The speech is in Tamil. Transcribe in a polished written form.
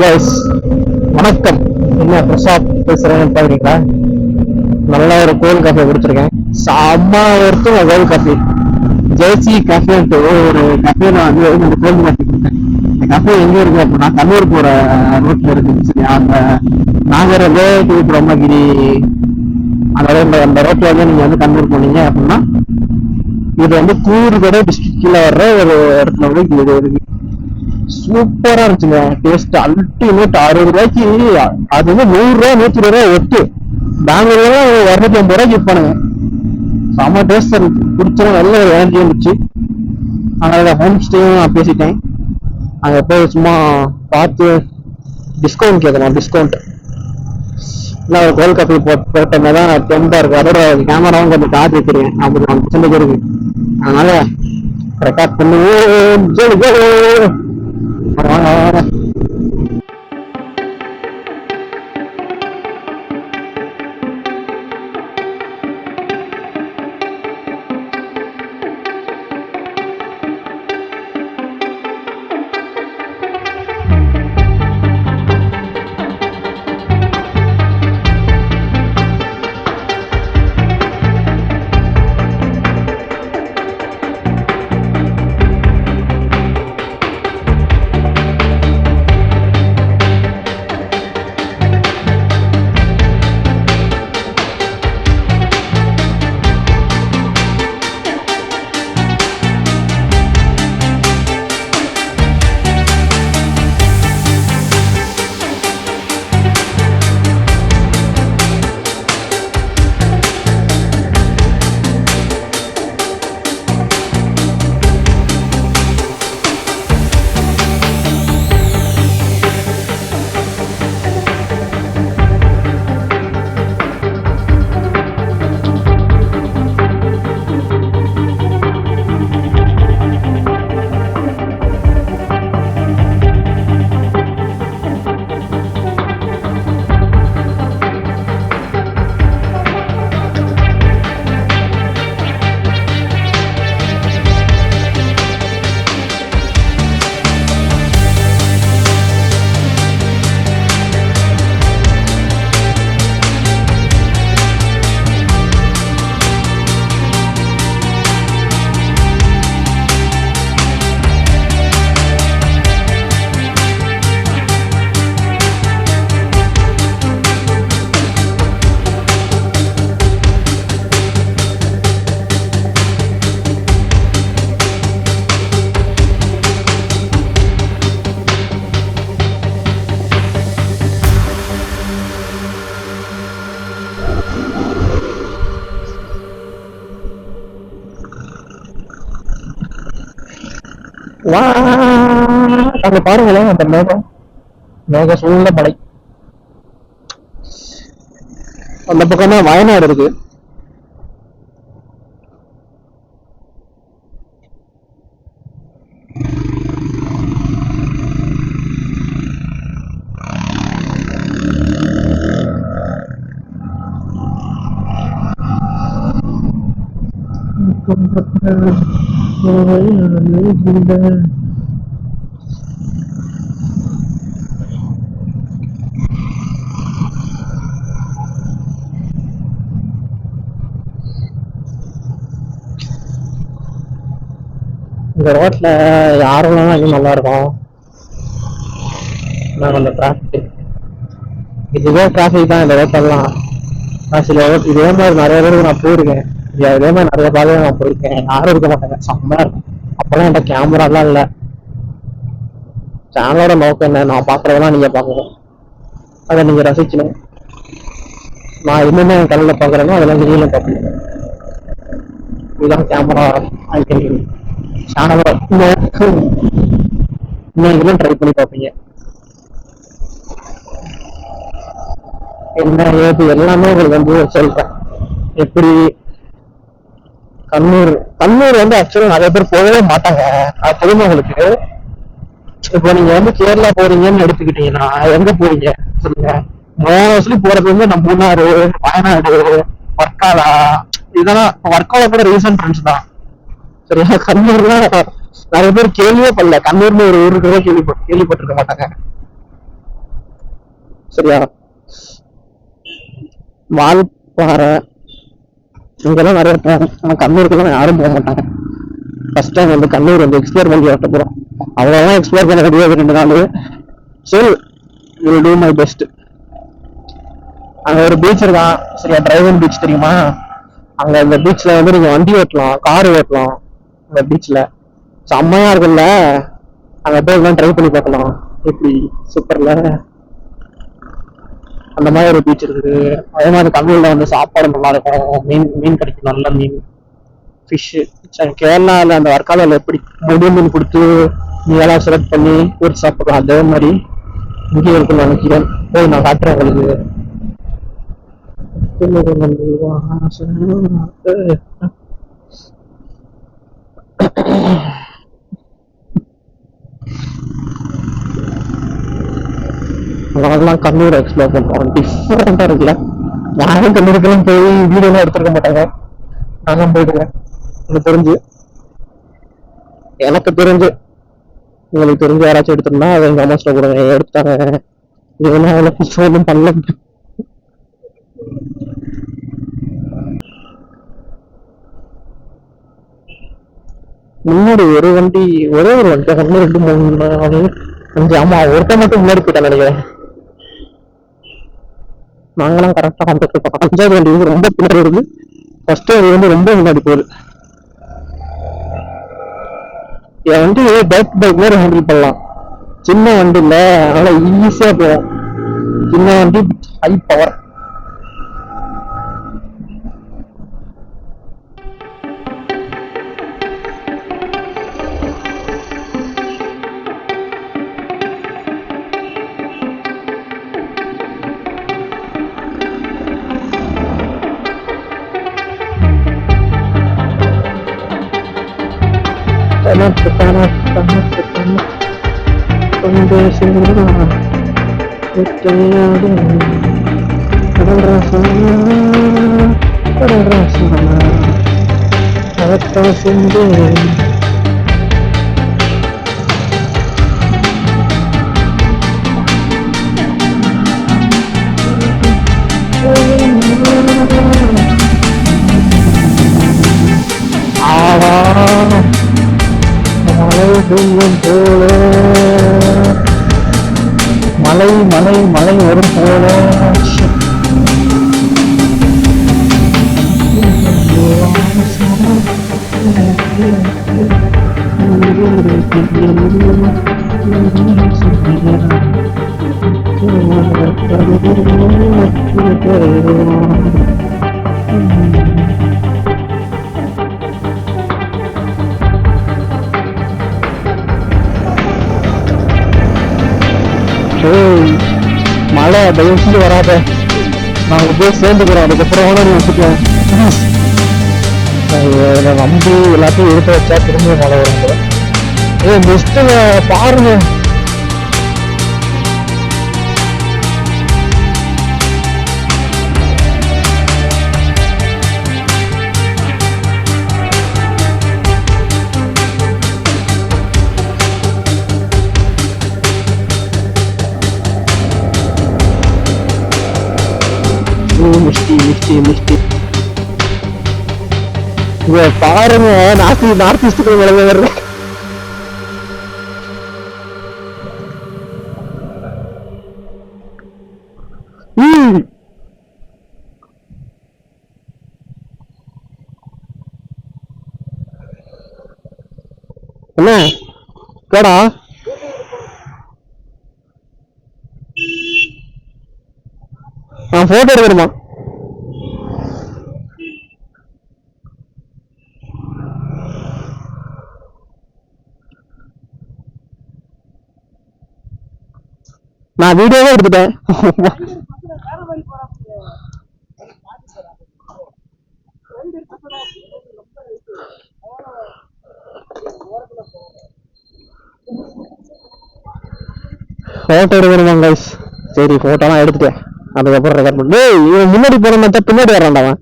guys, வணக்கம். என்ன பிரசாத் பேசுறேன்னு பாக்குறீங்களா? நல்ல ஒரு கோல்ட் காஃபி குடிச்சிருக்கேன். செம்ம ஒருத்தர் கோல்ட் காஃபி ஜெய்சி காஃபேன்ட்டு ஒரு கஃபேல வந்து இந்த கோல்ட் காஃபி குடிச்சேன். இந்த கஃபே எங்க இருக்கு அப்படின்னா கண்ணூர் போற ரோட்ல இருக்கு. சரியா, அந்த நாகரே பிரம்மகிரி அந்த ரோட்ல வந்து நீங்க வந்து கண்ணூர் போனீங்க அப்படின்னா இது வந்து கூறுகடை டிஸ்ட்ரிக்ட்ல வர்ற ஒரு இடத்துல வந்து இது இருக்கு. சூப்பரா இருந்துச்சுங்க. Taste ultimate. 60 ரூபாய்க்கு அது வந்து 100 ரூபாய் 120 ரூபாய் ஒட்டு. பெங்களூர்ல 250 ரூபாய்க்கு விற்பானுங்க. செம்ம டேஸ்ட் இருக்கு. குடிச்சோம், நல்ல ஒரு எனர்ஜி இருந்துச்சு. அதனால ஹோம் ஸ்டேயும் நான் பேசிட்டேன். அங்க போய் சும்மா பார்த்து டிஸ்கவுண்ட் கேட்கணும். டிஸ்கவுண்ட் இல்லை ஒரு கோல்ட் காஃபி போட்டோமே தான் டெம்பா இருக்கு. அதோட கேமராவும் கொஞ்சம் சார்ஜ் வச்சிருக்கேன். 50% இருக்கு. அதனால ரெக்கார்ட் பண்ணுவோம். அங்க பாருங்களேன், அந்த மேகம் சூழ்ந்த மலை. அந்த பக்கம் தான் வயநாடு இருக்கு. இந்த ரோட்ல யாரும் இன்னும் நல்லா இருக்கும். கொஞ்சம் டிராபிக், இதுவே டிராபிக் தான் இந்த ரோட்லாம். சில இதே மாதிரி நிறைய பேருக்கு நான் போயிருக்கேன். இதே மாதிரி நிறைய பாதையில நான் போயிருக்கேன். யாரும் இருக்க மாட்டாங்க, செம்மையா இருக்கும். அப்பெல்லாம் என்கிட்ட கேமராலாம் இல்லை. சேனலோட நோக்கம் என்ன, நான் பாக்குறதெல்லாம் நீங்க பாக்கணும், அதை நீங்க ரசிக்கணும். நான் என்னென்ன என் கண்ணில் பாக்குறேனோ அதெல்லாம் நீங்களும் பார்க்கணும். இதுதான் கேமரா சேனலோட நீங்களும் ட்ரை பண்ணி பார்ப்பீங்க. என்ன ஏது எல்லாமே உங்களுக்கு வந்து சொல்றேன். எப்படி கண்ணூர் வந்து ஆக்சுவலா நிறைய பேர் போகவே மாட்டாங்க. அது தெரியுமா உங்களுக்கு? இப்போ நீங்க வந்து கேரளா போறீங்கன்னு எடுத்துக்கிட்டீங்கன்னா எங்க போறீங்க சொல்லுங்க? மோஸ்ட்லி போறது வந்து நம்ம மூணாறு, வயநாடு, வர்க்காலா. இதெல்லாம் வர்க்காலா கூட ரீசன்ட் ஃப்ரெண்ட்ஸ் தான். சரியா, கண்ணூர்ல நிறைய பேர் கேள்வியே பண்ணல. கண்ணூர்னு ஒரு ஊருக்கு கூட கேள்விப்பட்டிருக்க மாட்டாங்க. சரியா? வால்பாறை இங்கெல்லாம் நிறைய போகும். ஆனால் கண்ணூருக்குலாம் யாரும் போக மாட்டாங்க. ஃபர்ஸ்ட் டைம் வந்து கண்ணூர் வந்து எக்ஸ்ப்ளோர் பண்ணி வரட்ட போகிறோம். அவ்வளோதான் எக்ஸ்ப்ளோர் பண்ண முடியாது 2 நாள். சரி, வில் டூ மை பெஸ்ட். அங்கே ஒரு பீச் இருக்கான் சரியா, டிரைவன் பீச் தெரியுமா? அங்கே இந்த பீச்சில் வந்து நீங்கள் வண்டி ஓட்டலாம், கார் ஓட்டலாம். அந்த பீச்சில் செம்மையா இருக்குல்ல. அங்கே போய் ட்ரை பண்ணி பார்க்கலாம். எப்படி சூப்பர்ல. அந்த மாதிரி ஒரு பீச் இருக்குது. அதே மாதிரி கண்ணூர்ல வந்து சாப்பாடு நல்லா இருக்கும். மீன் கிடைக்கும், நல்ல மீன், ஃபிஷ்ஷு. கேரளாவில் அந்த வர்க்காலில் எப்படி முடி மீன் கொடுத்து நீங்களாம் செலக்ட் பண்ணி ஊர் சாப்பிடலாம், அதே மாதிரி இங்கே இருக்குன்னு நினைக்கிறேன். போய் நான் காட்டுறேன் உங்களுக்கு. அதெல்லாம் கண்ணூர் எக்ஸ்ப்ளோர் பண்றோம். டிஃபரெண்டா இருக்குல்ல. யாரும் கண்ணூருக்கெல்லாம் போய் வீடியோலாம் எடுத்துருக்க மாட்டாங்க. நான் போயிட்டுருக்கேன். எனக்கு தெரிஞ்சு உங்களுக்கு தெரிஞ்சு யாராச்சும் எடுத்துருந்தா அதை எங்க அம்மா சொல்ல கொடுங்க, எடுத்தாங்க. ஏன்னா அவ்வளோ ஒன்றும் பண்ணல. முன்னாடி ஒரு வண்டி, ஒரே ஒரு வண்டி, 1 2 3 4 5, ஆமா ஒருத்த மட்டும் முன்னாடி போயிட்டா நினைக்கிறேன். நாங்களாம் கரெக்டா கான்டாக்ட் இருக்கோம். 5வது வண்டி வந்து ரொம்ப பின்னாடி இருக்கு. ஃபர்ஸ்ட் வண்டி வந்து ரொம்ப முன்னாடி போகுது. என் வண்டி பைக் மாதிரி ஹேண்டில் பண்ணலாம். சின்ன வண்டி இல்ல, அதனால ஈஸியா போகும். சின்ன வண்டி ஹை பவர். மலை மலை மலை வரும் போல. மழை தயவு செஞ்சு வராத, நாங்க போய் சேர்ந்துக்கிறோம். அதுக்கப்புறம் நீ வச்சுக்கலாம். நம்பி எல்லாத்தையும் எடுத்து வச்சா திரும்ப மழை வரும். பெஸ்ட் பாருங்க. மிஸ்டி பாருங்க. நார்த் ஈஸ்டுக்கு மழை வருது. என்ன கேடா? போட்டோ எடுக்கணுமா? நான் வீடியோவே எடுத்துட்டேன். போட்டோ எடுக்கணுமா கைஸ்? சரி போட்டோலாம் எடுத்துட்டேன். அதுக்கப்புறம் ரெக்கார்ட் பண்ணு. முன்னாடி போன பின்னாடி வரான்டாவன்.